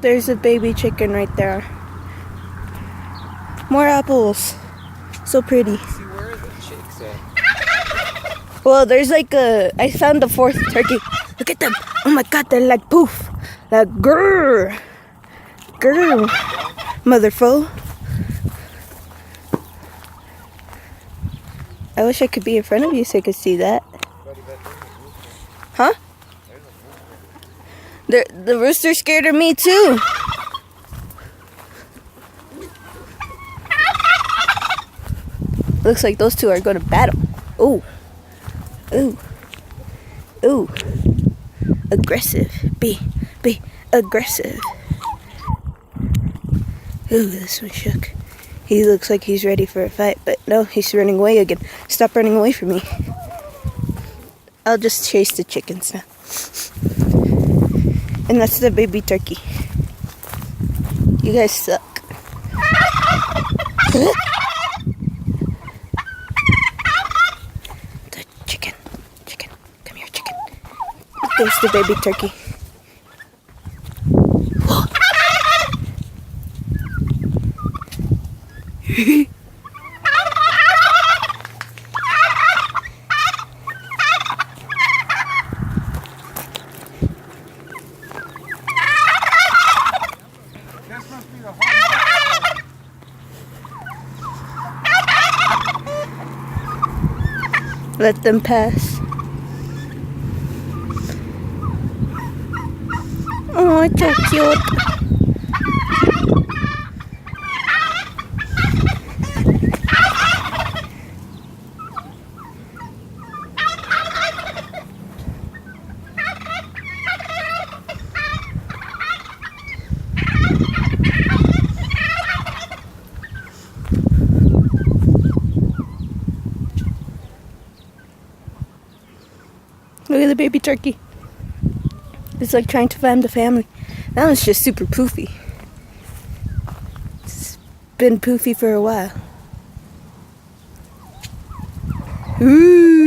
There's a baby chicken right there. More apples. So pretty. See, where are the chicks at? Well, there's like I found the 4th turkey. Look at them. Oh my god, they're like poof. Like grrr. Grrr. Motherful. I wish I could be in front of you so I could see that. Huh? The rooster scared of me too. Looks like those two are going to battle. Ooh. Ooh. Ooh. Aggressive. Be aggressive. Ooh, this one shook. He looks like he's ready for a fight, but no, he's running away again. Stop running away from me. I'll just chase the chickens now. And that's the baby turkey. You guys suck. The chicken. Chicken. Come here, chicken. There's the baby turkey. Let them pass. Oh, it's so cute. Look at the baby turkey. It's like trying to find the family. That one's just super poofy. It's been poofy for a while. Ooh.